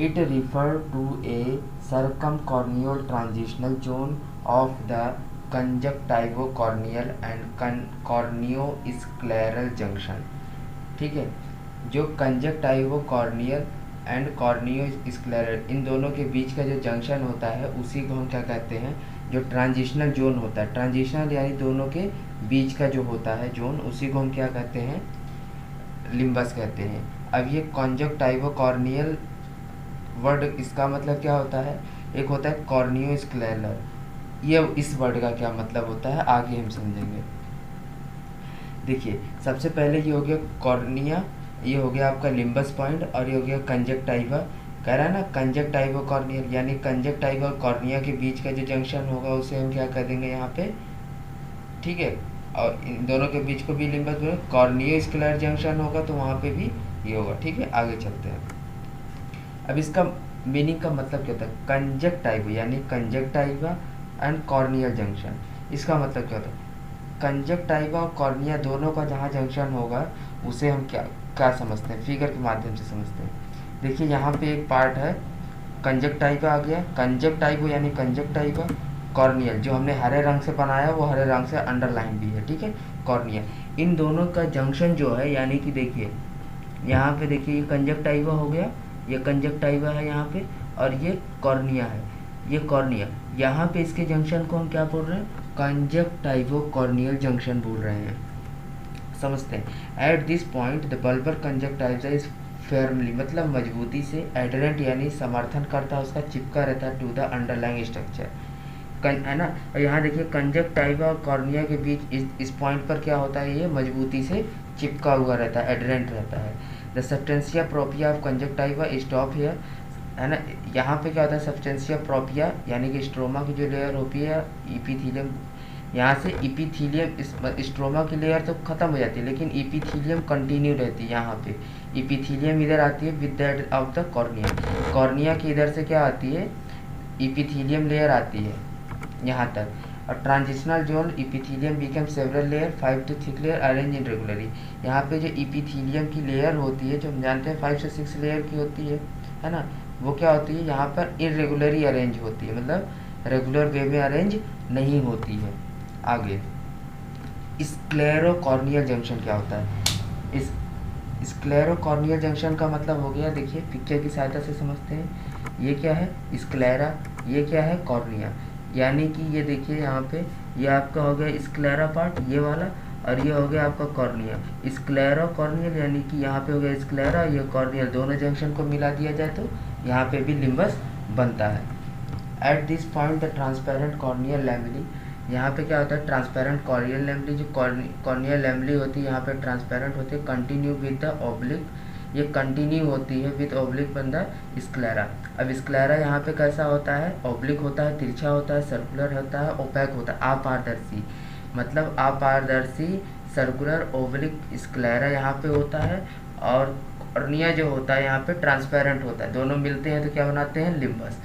It refer to a circumcorneal transitional zone of the conjunctivocorneal and corneoscleral junction। ठीक है, जो कंजक्टाइवोकॉर्नियल and कॉर्नियोस्क्लेरल इन दोनों के बीच का जो जंक्शन होता है उसी को हम क्या कहते हैं, जो ट्रांजिशनल जोन होता है, ट्रांजिशनल यानी दोनों के बीच का जो होता है जोन, उसी को हम क्या कहते हैं, लिम्बस कहते हैं। अब ये कंजक्टाइवोकॉर्नियल वर्ड, इसका मतलब क्या होता है, एक होता है कॉर्नियोस्क्लेरल, ये इस वर्ड का क्या मतलब होता है आगे हम समझेंगे। देखिए सबसे पहले ये हो गया कॉर्निया, ये हो गया आपका लिम्बस पॉइंट, और ये हो गया कंजक्टाइवा। कह रहा है ना कंजक्टाइवा कॉर्नियल, यानी कंजक्टाइवा और कॉर्निया के बीच का जो जंक्शन होगा उसे हम क्या कह देंगे यहाँ पे, ठीक है। और इन दोनों के बीच को भी लिम्बस, कॉर्नियोस्क्लेरल जंक्शन होगा तो वहाँ पे भी ये होगा, ठीक है। आगे चलते हैं। अब इसका मीनिंग का मतलब क्या होता है, कंजक्टाइवा यानी कंजक्टाइवा एंड कॉर्नियल जंक्शन, इसका मतलब क्या होता है, कंजक्टाइवा और कॉर्निया दोनों का जहाँ जंक्शन होगा उसे हम क्या क्या समझते हैं, फिगर के माध्यम से समझते हैं। देखिए यहाँ पे एक पार्ट है कंजक्टाइवा आ गया, कंजक्टाइवा यानी कंजक्टाइवा, कॉर्नियल जो हमने हरे रंग से बनाया वो हरे रंग से अंडरलाइन भी है, ठीक है, कॉर्निया। इन दोनों का जंक्शन जो है, यानी कि देखिए यहाँ पे देखिए ये कंजक्टाइवा हो गया, ये कंजक्टाइवा है यहाँ पे, और ये कॉर्निया है, ये कॉर्निया। यहाँ पे इसके जंक्शन को हम क्या बोल रहे हैं, कंजक्टाइवो कॉर्नियल जंक्शन बोल रहे हैं, समझते हैं। At this point the bulbar conjunctiva is firmly, मतलब मजबूती से, एडरेंट यानी समर्थन करता है, उसका चिपका रहता है टू द अंडरलाइंग स्ट्रक्चर, है ना। और यहाँ देखिए कंजक्टाइवा और कॉर्निया के बीच इस पॉइंट पर क्या होता है, ये मजबूती से चिपका हुआ रहता है, एडरेंट रहता है। The substantia propria of conjunctiva stop here, है ना। यहाँ पे क्या होता है, सब्सटेंशिया प्रोपिया यानी कि स्ट्रोमा की जो लेयर होती है, इपीथीलियम, यहाँ से इपीथीलियम स्ट्रोमा की लेयर तो खत्म हो जाती है, लेकिन इपीथीलियम कंटिन्यू रहती है। यहाँ पे इपीथीलियम इधर आती है with that of the cornea, cornea की इधर से क्या आती है, इपीथीलियम लेयर आती है यहाँ तक। और transitional zone epithelium become several layer 5 to 6 layer arrange in regularly. यहाँ पे जो इपीथीलियम की लेयर होती है, जो हम जानते हैं 5 से 6 लेयर की होती है ना, वो क्या होती है, यहाँ पर इरेगुलरली अरेंज होती है, मतलब रेगुलर वे में अरेंज नहीं होती है। आगे स्क्लेरोकॉर्नियल जंक्शन क्या होता है, इस स्क्लेरोकॉर्नियल जंक्शन का मतलब हो गया, देखिए पिक्चर की सहायता से समझते हैं। ये क्या है स्क्लेरा, ये क्या है कॉर्निया, यानी कि ये देखिए यहाँ पे ये आपका हो गया स्क्लेरा पार्ट ये वाला, और ये हो गया आपका कॉर्निया। स्क्लेरोकॉर्नियल यानी कि यहाँ पे हो गया स्क्लेरा, ये कॉर्नियल, दोनों जंक्शन को मिला दिया जाए तो यहाँ पे भी लिम्बस बनता है। At this point the transparent corneal lamellae, यहाँ पे क्या होता है, ट्रांसपेरेंट कॉर्नियल लैमेली, जो कॉर्नियल लैमेली होती है यहाँ पे ट्रांसपेरेंट होती है, कंटिन्यू विद द ऑब्लिक, ये कंटिन्यू होती है विद ऑब्लिक बन द स्क्लेरा। अब स्क्लेरा यहाँ पे कैसा होता है, ऑब्लिक होता है, तिरछा होता है, सर्कुलर होता है, ओपैक होता है, अपारदर्शी, मतलब अपारदर्शी सर्कुलर ओब्लिक स्क्लेरा यहाँ पे होता है। और कॉर्निया जो होता है यहाँ पे ट्रांसपेरेंट होता है, दोनों मिलते हैं तो क्या बनाते हैं, लिम्बस।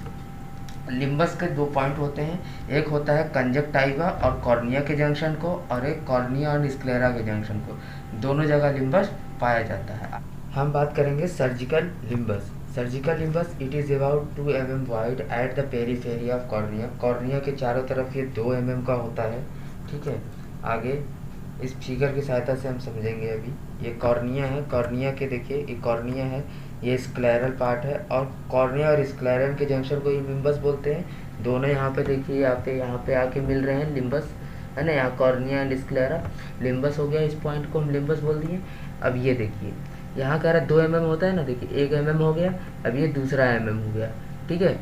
लिम्बस के दो पॉइंट होते हैं, एक होता है कंजक्टाइवा और कॉर्निया के जंक्शन को, और एक कॉर्निया और स्क्लेरा के जंक्शन को, दोनों जगह लिम्बस पाया जाता है। हम बात करेंगे surgical limbus. Surgical limbus it is about 2 mm wide at the periphery of cornea, cornea के चारों तरफ ये 2 mm का होता है, ठीक है। आगे इस फिगर की सहायता से हम समझेंगे। अभी ये कॉर्निया है, कॉर्निया के देखिए ये कॉर्निया है, ये स्क्लेरल पार्ट है, और कॉर्निया और स्क्लेरल के जंक्शन को ये लिम्बस बोलते हैं। दोनों यहाँ पे देखिए यहाँ पे आके मिल रहे हैं लिम्बस, है ना, यहाँ कॉर्निया एंड स्क्लेरा, लिम्बस हो गया, इस पॉइंट को हम लिम्बस बोल दिए। अब ये देखिए यहाँ कह रहा है 2 mm होता है ना, देखिए 1 mm हो गया, अब ये दूसरा mm हो गया, ठीक है।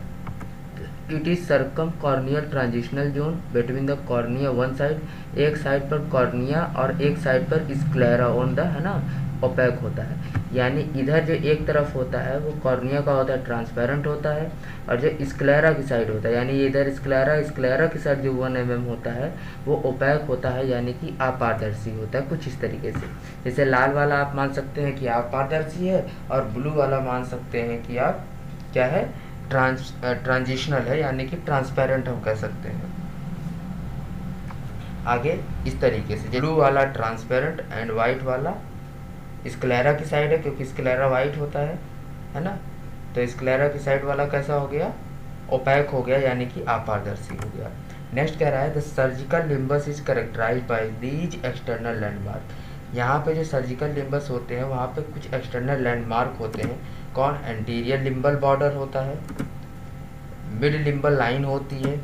It is circum corneal transitional zone between the cornea one side, एक साइड पर कॉर्निया और एक साइड पर स्क्लेरा ऑन द, है ना, ओपैक होता है। यानी इधर जो एक तरफ होता है वो कॉर्निया का होता है, ट्रांसपेरेंट होता है, और जो स्क्लेरा की साइड होता है, यानी ये इधर स्क्लेरा की साइड जो 1 mm होता है वो ओपैक होता है, यानी कि अपारदर्शी होता है, कुछ इस तरीके से। जैसे लाल वाला आप मान सकते हैं कि अपारदर्शी है, और ब्लू वाला मान सकते हैं कि आप क्या है, ट्रांजिशनल है, यानी कि ट्रांसपेरेंट हम कह सकते हैं। आगे इस तरीके से ब्लू वाला ट्रांसपेरेंट एंड वाइट वाला स्क्लेरा की साइड है, क्योंकि स्क्लेरा वाइट होता है ना। तो स्क्लेरा की साइड वाला कैसा हो गया, ओपैक हो गया, यानी कि अपारदर्शी हो गया। नेक्स्ट कह रहा है the surgical limbus is characterized by these external landmark. यहाँ पे जो सर्जिकल लिम्बस होते हैं वहाँ पे कुछ एक्सटर्नल लैंडमार्क होते हैं। कौन, एंटीरियर लिम्बल बॉर्डर होता है, मिड लिम्बल लाइन होती है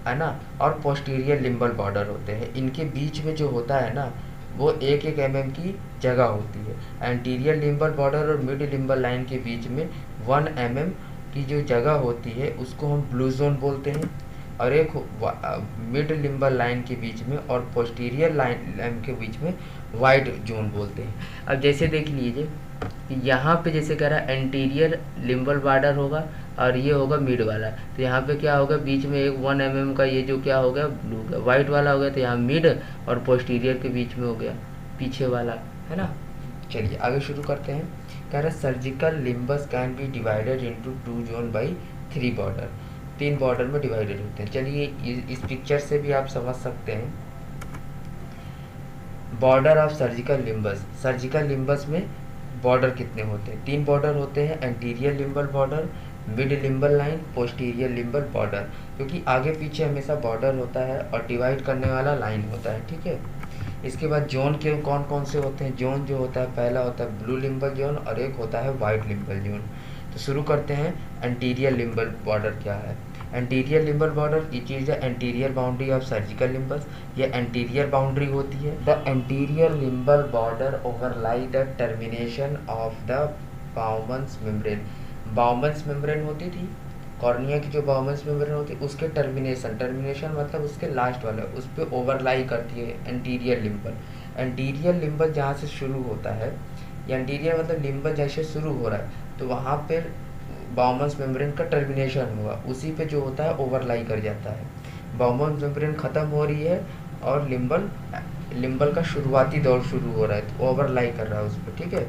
ना, और पोस्टीरियर लिम्बल बॉर्डर होते हैं। इनके बीच में जो होता है ना वो 1-1 mm की जगह होती है। एंटीरियर लिम्बल बॉर्डर और मिड लिम्बल लाइन के बीच में 1 mm की जो जगह होती है उसको हम ब्लू जोन बोलते हैं, और एक मिड लिम्बल लाइन के बीच में और पोस्टीरियर लाइन के बीच में वाइट जोन बोलते हैं। अब जैसे देख लीजिए कि यहाँ पे जैसे कह रहा है एंटीरियर लिम्बल बॉर्डर होगा और ये होगा मिड वाला, तो यहाँ पे क्या होगा, बीच में एक 1 mm का ये जो क्या हो गया, ब्लू का वाइट वाला हो गया, तो यहाँ मिड और पोस्टीरियर के बीच में हो गया पीछे वाला, है ना। चलिए आगे शुरू करते हैं। कह रहा है surgical limbus can be divided into 2 zone by 3 border. 3 border में डिवाइडेड होते हैं। चलिए इस पिक्चर से भी आप समझ सकते हैं। Border of surgical limbus, surgical limbus में बॉर्डर कितने होते हैं, 3 बॉर्डर होते हैं, anterior limbal border, mid limbal line, posterior limbal border. क्योंकि आगे पीछे हमेशा बॉर्डर होता है और डिवाइड करने वाला लाइन होता है, ठीक है। इसके बाद जोन के कौन कौन से होते हैं, जोन जो होता है पहला होता है ब्लू लिम्बल जोन और एक होता है वाइट लिम्बल जोन। तो शुरू करते हैं, एंटीरियर लिम्बल बॉर्डर क्या है। Anterior limbal border it is the anterior boundary of surgical limbus, ये एंटीरियर बाउंड्री होती है। The anterior limbal border overlie the termination of the Bowman's membrane. Bowman's membrane होती थी, कॉर्निया की जो बाउमन्स मेम्ब्रेन होती है उसके टर्मिनेशन मतलब उसके लास्ट वाला, उस पर ओवरलाई करती है एंटीरियर लिम्बल। एंटीरियर लिम्बल जहाँ से शुरू होता है, या एंटीरियर मतलब लिम्बल जैसे शुरू हो रहा है तो वहाँ पर बाउमन्स मेम्ब्रेन का टर्मिनेशन हुआ, उसी पे जो होता है ओवरलाई कर जाता है। बाउमन्स मेम्ब्रेन ख़त्म हो रही है और लिम्बल का शुरुआती दौर शुरू हो रहा है, तो ओवरलाई कर रहा है उस पर, ठीक है।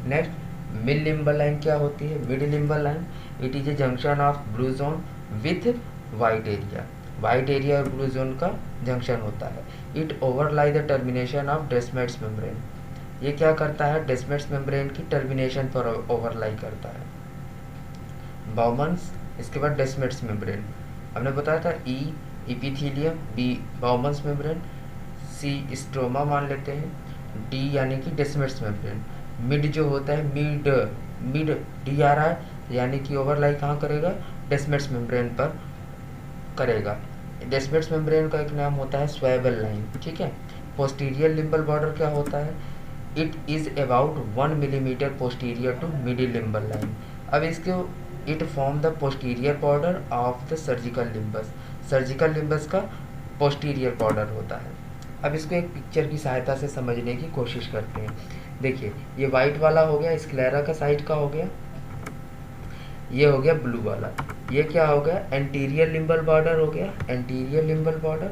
नेक्स्ट मिड लिम्बल लाइन क्या होती है, mid limbal line it is a junction of blue zone with white area. White area और ब्लू जोन का जंक्शन होता है। It overlie the termination of Descemet's membrane. ये क्या करता है, डेस्मेट्स मेम्ब्रेन की टर्मिनेशन पर ओवरलाई करता है बाउमन्स। इसके बाद डेस्मेट्स मेम्ब्रेन हमने बताया था, ई इपिथीलियम, बी बाउमन्स मेम्ब्रेन, सी स्ट्रोमा मान लेते हैं, डी यानी कि डेस्मेट्स मेम्ब्रेन। मिड जो होता है मिड डी आ रहा है, यानी कि ओवरलाई कहाँ करेगा, डेस्मेट्स मेम्ब्रेन पर करेगा। डेस्मेट्स मेम्ब्रेन का एक नाम होता है स्वेबल लाइन, ठीक है। पोस्टीरियर लिम्बल बॉर्डर क्या होता है, it is about 1 millimetre posterior to middle limbal line. अब इसके it form the posterior border of the surgical limbus. Surgical limbus का पोस्टीरियर बॉर्डर होता है। अब इसको एक पिक्चर की सहायता से समझने की कोशिश करते हैं। देखिए ये वाइट वाला हो गया, स्क्लेरा का साइड का हो गया, ये हो गया ब्लू वाला, ये क्या हो गया, एंटीरियर लिम्बल बॉर्डर हो गया, एंटीरियर लिम्बल बॉर्डर।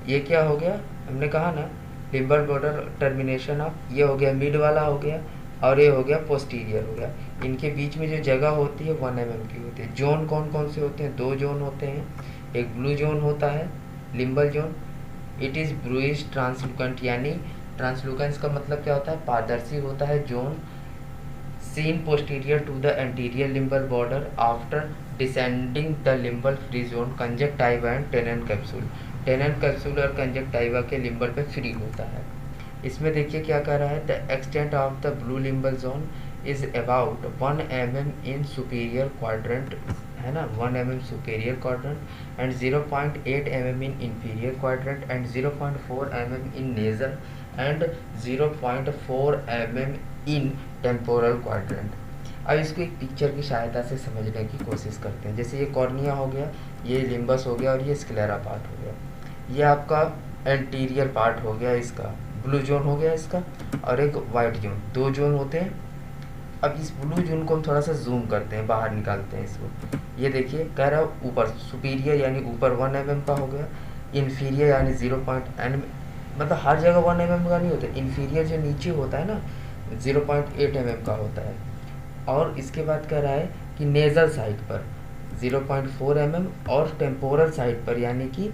ये क्या हो गया, हमने कहा ना लिम्बल बॉर्डर टर्मिनेशन ऑफ, ये हो गया मिड वाला हो गया, और ये हो गया पोस्टीरियर हो गया। इनके बीच में जो जगह होती है 1 mm की होती है। जोन कौन कौन से होते हैं, 2 जोन होते हैं। एक ब्लू जोन होता है limbal zone, it is bluish ट्रांसलूकेंट, यानी ट्रांसलूकेंस का मतलब क्या होता है, पारदर्शी होता है zone, seen posterior to the anterior limbal border after descending the limbal free zone conjunctiva and Tenon capsule. Tenon capsule और कंजक्टाइवा के लिम्बल पे फ्री होता है। इसमें देखिए क्या कह रहा है, the extent of the blue limbal zone is about 1 mm in superior quadrant, है ना, 1 mm superior quadrant and 0.8 mm in inferior quadrant and 0.4 mm in nasal and 0.4 mm in temporal quadrant. अब इसको एक पिक्चर की सहायता से समझने की कोशिश करते हैं। जैसे ये कॉर्निया हो गया, ये लिम्बस हो गया और ये स्क्लेरा पार्ट हो गया। ये आपका एंटीरियर पार्ट हो गया, इसका ब्लू जोन हो गया इसका, और एक वाइट जोन, 2 जोन होते हैं। अब इस ब्लू जोन को हम थोड़ा सा जूम करते हैं, बाहर निकालते हैं इसको। ये देखिए कह रहा है ऊपर सुपीरियर यानी ऊपर 1 mm का हो गया, इन्फीरियर यानी 0.9 मतलब हर जगह 1 mm का नहीं होता, इन्फीरियर जो नीचे होता है ना 0.8 mm का होता है। और इसके बाद कह रहा है कि नेजल साइड पर 0.4 mm और टेम्पोरल साइड पर यानी कि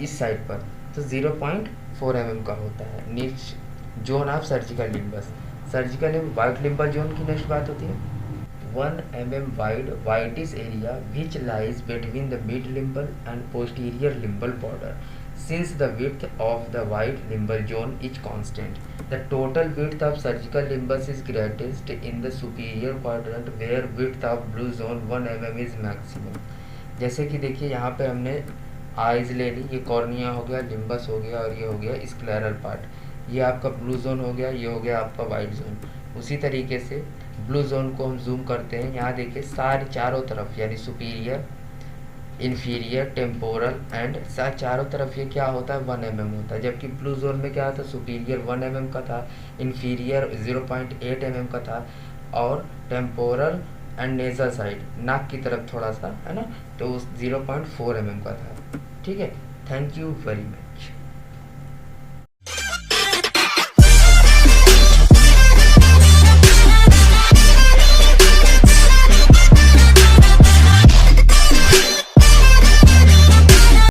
इस साइड पर तो 0.4 mm का होता है। नीच zone of surgical limbus, surgical white limbal zone की नेक्स्ट बात होती है। 1 mm wide whitish area which lies between the mid limbal and posterior limbal border. Since the width of the white limbal zone is constant, the total width of surgical limbus is greatest in the superior quadrant where width of blue zone 1 mm is maximum. जैसे कि देखिए यहाँ पे हमने eyes ले ली, ये cornea हो गया, लिम्बस हो गया और ये हो गया स्क्लेरल पार्ट। ये आपका ब्लू जोन हो गया, ये हो गया आपका वाइट जोन। उसी तरीके से ब्लू जोन को हम जूम करते हैं, यहाँ देखिए सारे चारों तरफ यानी सुपीरियर, इन्फीरियर, टेम्पोरल एंड चारों तरफ ये क्या होता है 1 mm होता है। जबकि ब्लू जोन में क्या था, सुपीरियर 1 mm का था, इन्फीरियर 0.8 mm का था और टेम्पोरल एंड नेजल साइड नाक की तरफ थोड़ा सा है ना, तो 0.4 mm का था। ठीक है, थैंक यू वेरी मच।